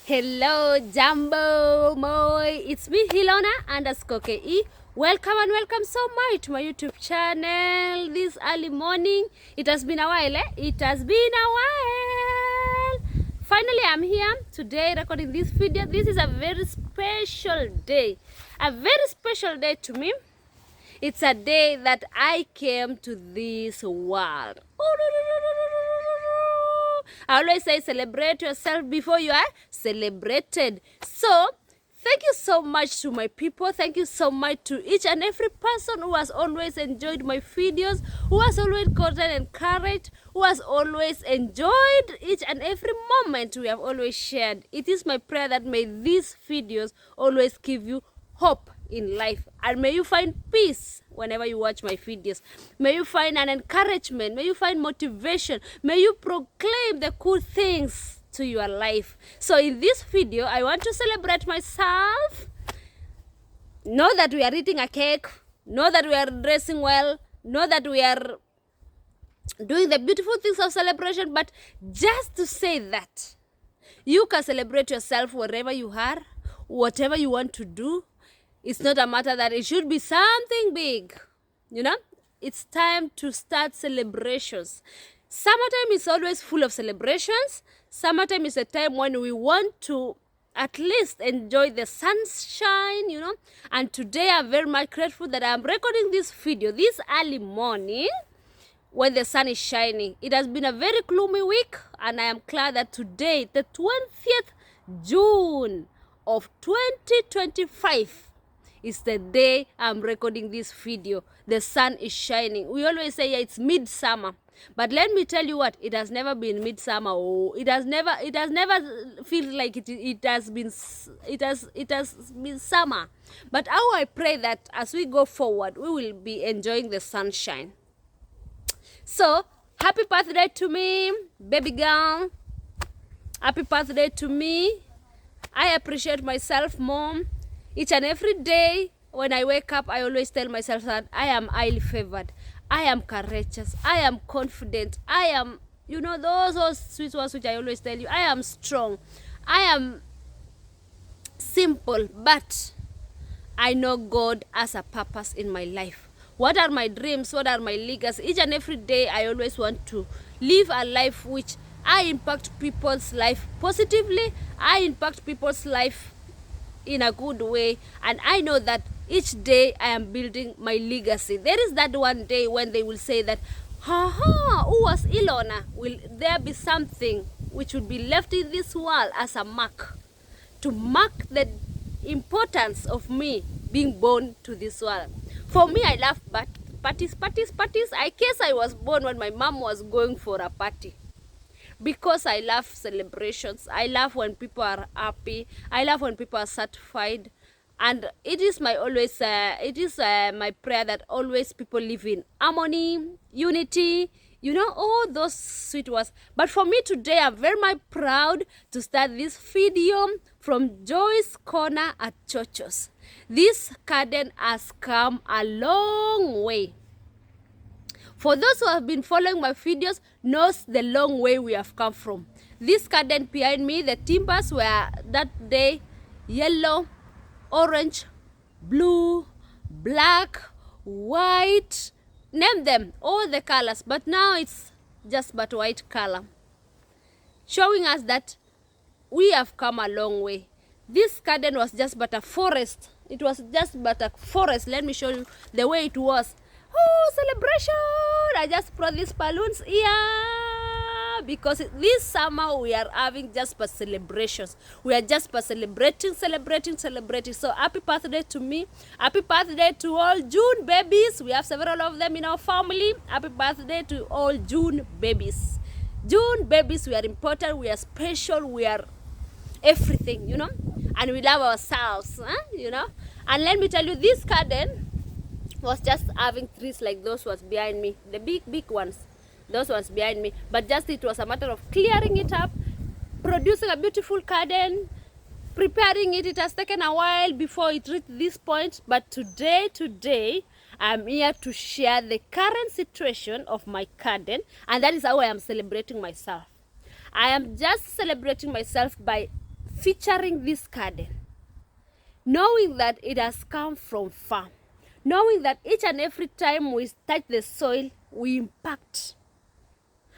Hello, Jumbo Moi. It's me, Hilona_KE. Welcome and welcome so much to my YouTube channel this early morning. It has been a while, eh? It has been a while. Finally, I'm here today recording this video. This is a very special day. A very special day to me. It's a day that I came to this world. I always say celebrate yourself before you are celebrated. So, thank you so much to my people. Thank you so much to each and every person who has always enjoyed my videos, who has always gotten encouraged, who has always enjoyed each and every moment we have always shared. It is my prayer that may these videos always give you hope in life, and may you find peace whenever you watch my videos. May you find an encouragement, may you find motivation, may you proclaim the good things to your life. So in this video, I want to celebrate myself. Know that we are eating a cake, know that we are dressing well, know that we are doing the beautiful things of celebration, but just to say that you can celebrate yourself wherever you are, whatever you want to do. It's not a matter that it should be something big, you know. It's time to start celebrations. Summertime is always full of celebrations. Summertime is a time when we want to at least enjoy the sunshine, you know. And today I'm very much grateful that I'm recording this video this early morning when the sun is shining. It has been a very gloomy week, and I am glad that today, the 20th June of 2025, is the day I'm recording this video. The sun is shining. We always say, yeah, it's midsummer, but let me tell you what, it has never been midsummer. Oh, it has never feel like it has been summer. But how I pray that as we go forward, we will be enjoying the sunshine. So happy birthday to me, baby girl. Happy birthday to me. I appreciate myself, Mom. Each and every day when I wake up, I always tell myself that I am highly favored, I am courageous, I am confident, I am, you know, those sweet words which I always tell you. I am strong, I am simple, but I know God has a purpose in my life. What are my dreams? What are my legacy? Each and every day, I always want to live a life which I impact people's life positively. I impact people's life in a good way, and I know that each day I am building my legacy. There is that one day when they will say that, who was Ilona? Will there be something which would be left in this world as a mark, to mark the importance of me being born to this world? For me, I love parties. I guess I was born when my mom was going for a party, because I love celebrations. I love when people are happy. I love when people are satisfied. And it is my always my prayer that always people live in harmony, unity, you know, all those sweet words. But for me today, I'm very much proud to start this video from Joy's Corner at Chochos. This garden has come a long way. For those who have been following my videos, knows the long way we have come from. This garden behind me, the timbers were that day yellow, orange, blue, black, white, name them, all the colors. But now it's just but white color, showing us that we have come a long way. This garden was just but a forest. It was just but a forest. Let me show you the way it was. Oh, celebration! I just brought these balloons here because this summer we are having just for celebrations. We are just for celebrating. So happy birthday to me. Happy birthday to all June babies. We have several of them in our family. Happy birthday to all June babies. June babies, we are important, we are special, we are everything, you know, and we love ourselves, you know. And let me tell you, this garden was just having trees like those ones behind me, the big ones, those ones behind me. But just it was a matter of clearing it up, producing a beautiful garden, preparing it. It has taken a while before it reached this point, but today I'm here to share the current situation of my garden, and that is how I am celebrating myself. I am just celebrating myself by featuring this garden, knowing that it has come from farm, knowing that each and every time we touch the soil, we impact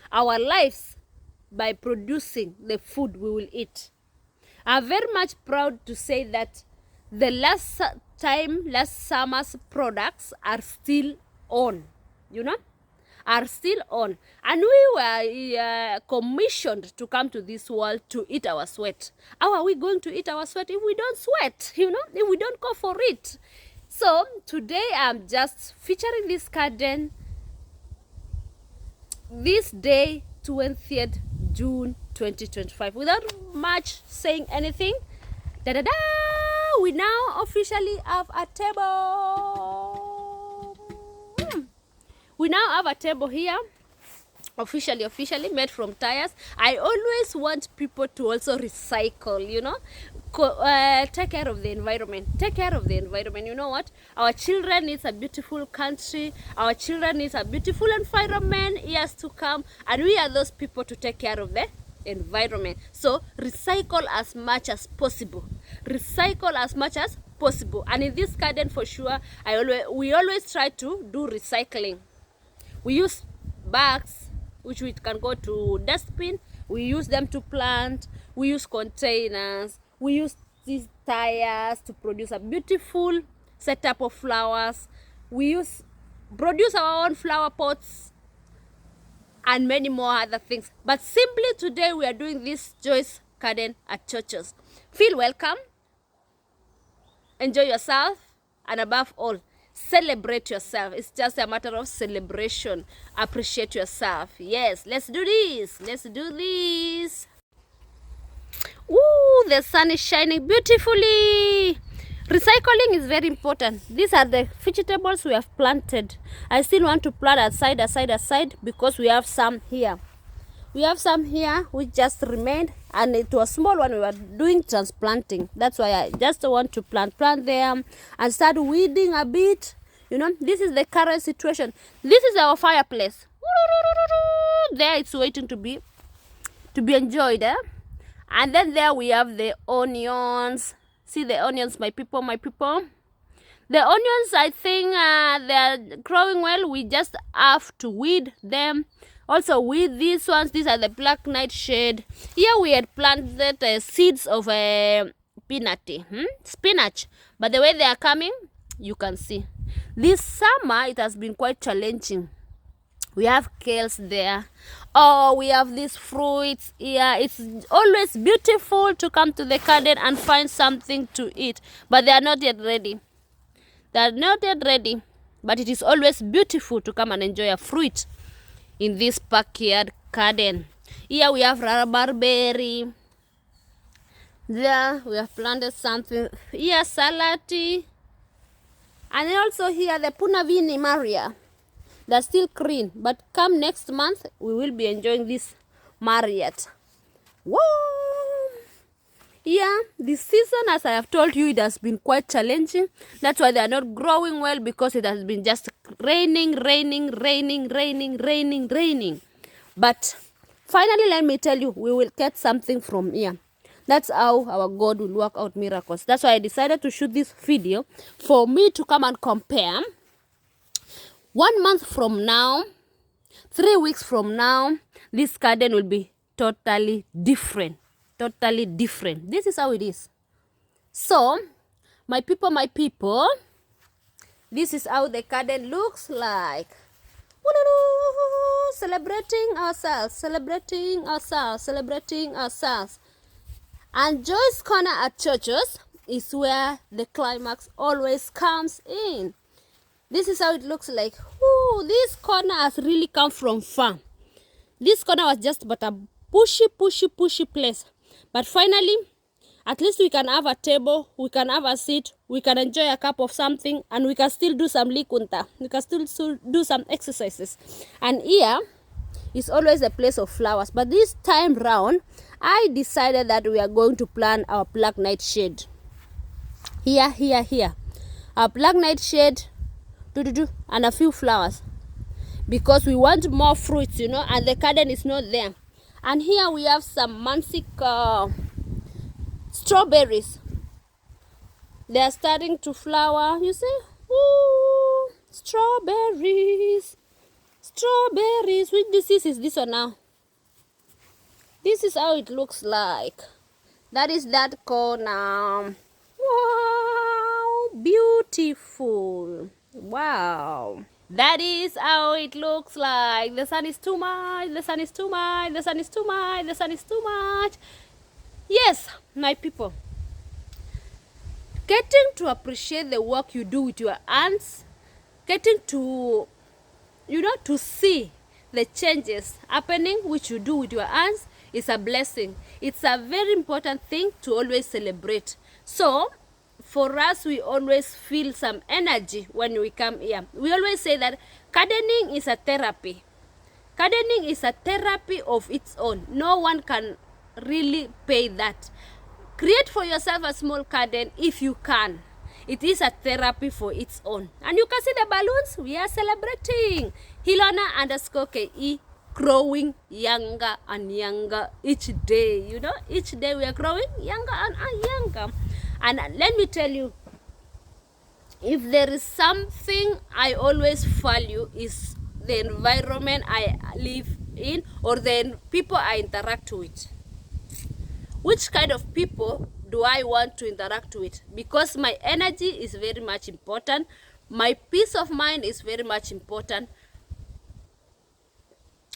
our lives by producing the food we will eat. I'm very much proud to say that the last summer's products are still on, are still on. And we were commissioned to come to this world to eat our sweat. How are we going to eat our sweat if we don't sweat, if we don't go for it? So today I'm just featuring this garden this day, 20th June 2025. Without much saying anything, we now officially have a table. We now have a table here, officially made from tires. I always want people to also recycle, take care of the environment. You know what? Our children needs a beautiful country. Our children needs a beautiful environment years to come, and we are those people to take care of the environment. So recycle as much as possible. And in this garden, for sure, we always try to do recycling. We use bags which we can go to dustbin. We use them to plant. We use containers. We use these tires to produce a beautiful setup of flowers. We produce our own flower pots and many more other things. But simply today we are doing this Joyce garden at churches. Feel welcome, enjoy yourself, and above all, celebrate yourself. It's just a matter of celebration. Appreciate yourself. Yes, let's do this. Ooh, the sun is shining beautifully. Recycling is very important. These are the vegetables we have planted. I still want to plant aside because we have some here. Which just remained, and it was small one we were doing transplanting. That's why I just want to plant them and start weeding a bit. This is the current situation. This is our fireplace. There it's waiting to be enjoyed. And then there we have the onions. See the onions, my people. The onions, I think they're growing well. We just have to weed them. Also with these ones, these are the black nightshade. Here we had planted seeds of spinach. But the way they are coming, you can see. This summer, it has been quite challenging. We have kales there. Oh, we have these fruits here. It's always beautiful to come to the garden and find something to eat. But they are not yet ready. But it is always beautiful to come and enjoy a fruit in this backyard garden. Here we have rabarberry. There we have planted something. Here salati. And also here the Punavini Maria. They're still green, but come next month we will be enjoying this Marriott. Whoa! Yeah, this season, as I have told you, it has been quite challenging. That's why they are not growing well, because it has been just raining. But finally, let me tell you, we will get something from here. That's how our God will work out miracles. That's why I decided to shoot this video for me to come and compare. 1 month from now, 3 weeks from now, this garden will be totally different. This is how it is. So, my people, this is how the garden looks like. Celebrating ourselves. And Joyce Corner at churches is where the climax always comes in. This is how it looks like. Ooh, this corner has really come from far. This corner was just but a pushy place. But finally, at least we can have a table, we can have a seat, we can enjoy a cup of something, and we can still do some likunta. We can still do some exercises. And here is always a place of flowers. But this time round, I decided that we are going to plant our black nightshade. Here. Our black nightshade, and a few flowers, because we want more fruits, and the garden is not there. And here we have some mansik Strawberries, they are starting to flower. You see? Ooh, strawberries. Strawberries. Which disease is this one now? This is how it looks like. That is that corner. Wow, beautiful. Wow. That is how it looks like. The sun is too much. The sun is too much. The sun is too much. The sun is too much. Yes, my people. Getting to appreciate the work you do with your hands, getting to, to see the changes happening which you do with your hands is a blessing. It's a very important thing to always celebrate. So for us, we always feel some energy when we come here. We always say that gardening is a therapy. Gardening is a therapy of its own. No one can really pay that. Create for yourself a small garden if you can. It is a therapy for its own. And you can see the balloons. We are celebrating. Hilona_KE growing younger and younger each day. Each day we are growing younger and younger. And let me tell you, if there is something I always value is the environment I live in or the people I interact with. Which kind of people do I want to interact with? Because my energy is very much important. My peace of mind is very much important.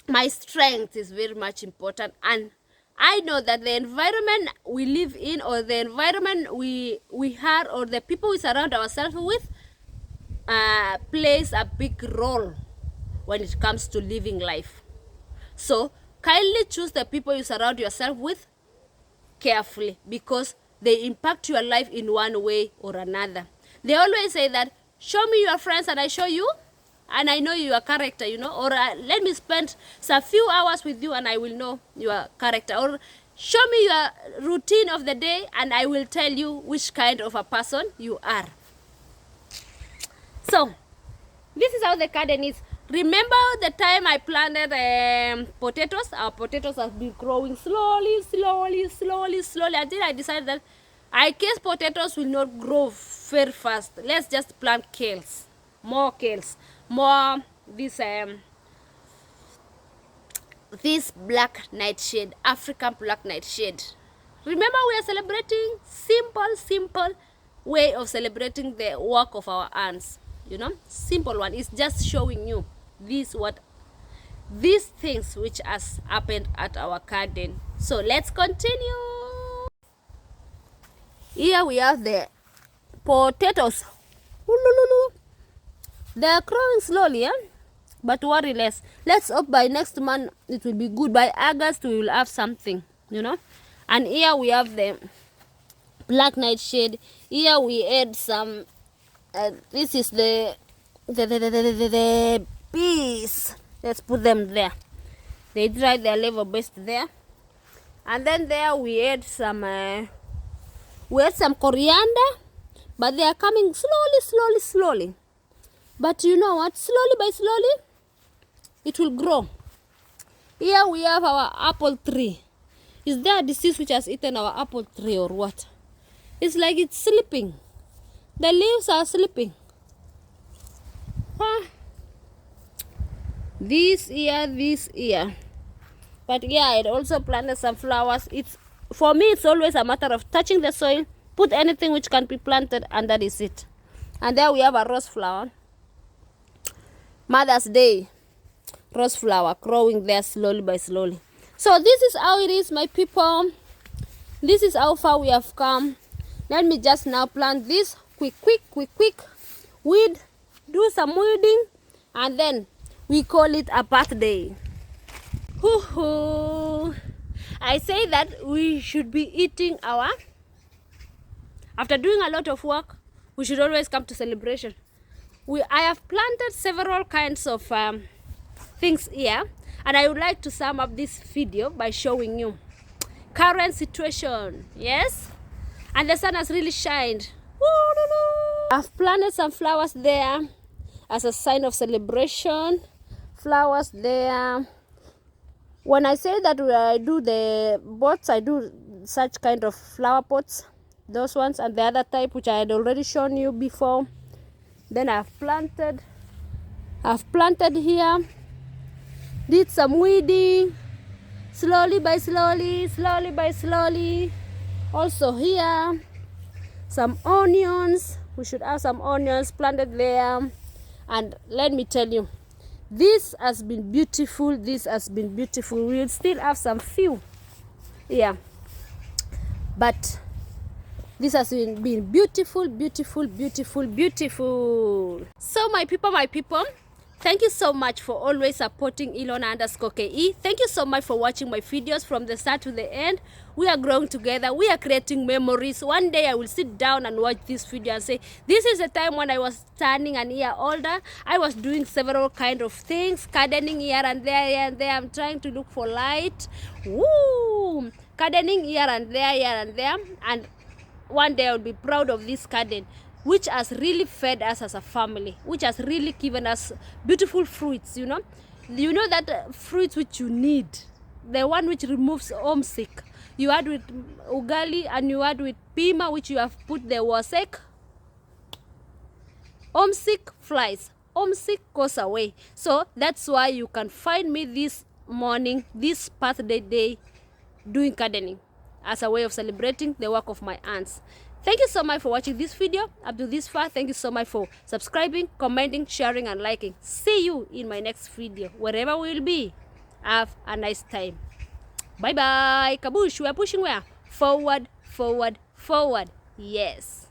My strength is very much important. And I know that the environment we live in or the environment we are or the people we surround ourselves with plays a big role when it comes to living life. So kindly choose the people you surround yourself with carefully because they impact your life in one way or another. They always say that, show me your friends and I show you and I know your character, or let me spend some few hours with you and I will know your character, or show me your routine of the day and I will tell you which kind of a person you are. So this is how the garden is. Remember the time I planted potatoes? Our potatoes have been growing slowly until I decided that I guess potatoes will not grow very fast. Let's just plant kales, more this black nightshade, African black nightshade. Remember, we are celebrating simple way of celebrating the work of our hands. Simple one. It's just showing you these things which has happened at our garden. So let's continue. Here we have the potatoes. They are growing slowly, but worry less. Let's hope by next month it will be good. By August we will have something, And here we have the black nightshade. Here we add some. This is the peas. Let's put them there. They dry their level best there. And then there we add some coriander, but they are coming slowly. But you know what? Slowly by slowly, it will grow. Here we have our apple tree. Is there a disease which has eaten our apple tree or what? It's like it's sleeping. The leaves are sleeping. This year. But yeah, I also planted some flowers. For me, it's always a matter of touching the soil, put anything which can be planted, and that is it. And there we have a rose flower. Mother's Day rose flower growing there slowly by slowly. So this is how it is, my people. This is how far we have come. Let me just now plant this quick. Weed, do some weeding, and then we call it a birthday. I say that we should be eating after doing a lot of work, we should always come to celebration. I have planted several kinds of things here, and I would like to sum up this video by showing you current situation. Yes, and the sun has really shined. I've planted some flowers there as a sign of celebration. Flowers there. When I say that I do the boats, I do such kind of flower pots, those ones, and the other type which I had already shown you before. Then I've planted here, did some weeding, slowly by slowly. Also here, some onions. We should have some onions planted there. And let me tell you, this has been beautiful. We will still have some few, yeah, but this has been beautiful. So my people, thank you so much for always supporting Ilona_KE. Thank you so much for watching my videos from the start to the end. We are growing together. We are creating memories. One day I will sit down and watch this video and say, this is the time when I was turning an year older. I was doing several kind of things, gardening here and there, I'm trying to look for light. Woo! Gardening here and there. And one day I will be proud of this garden, which has really fed us as a family, which has really given us beautiful fruits, you know that fruits which you need, the one which removes homesick. You add with ugali and you add with pima, which you have put the wasek. Homesick flies, homesick goes away. So that's why you can find me this morning, this birthday day, doing gardening as a way of celebrating the work of my aunts. Thank you so much for watching this video up to this far. Thank you so much for subscribing, commenting, sharing and liking. See you in my next video, wherever we will be. Have a nice time. Bye bye. Kabush, we are pushing where? Forward. Yes.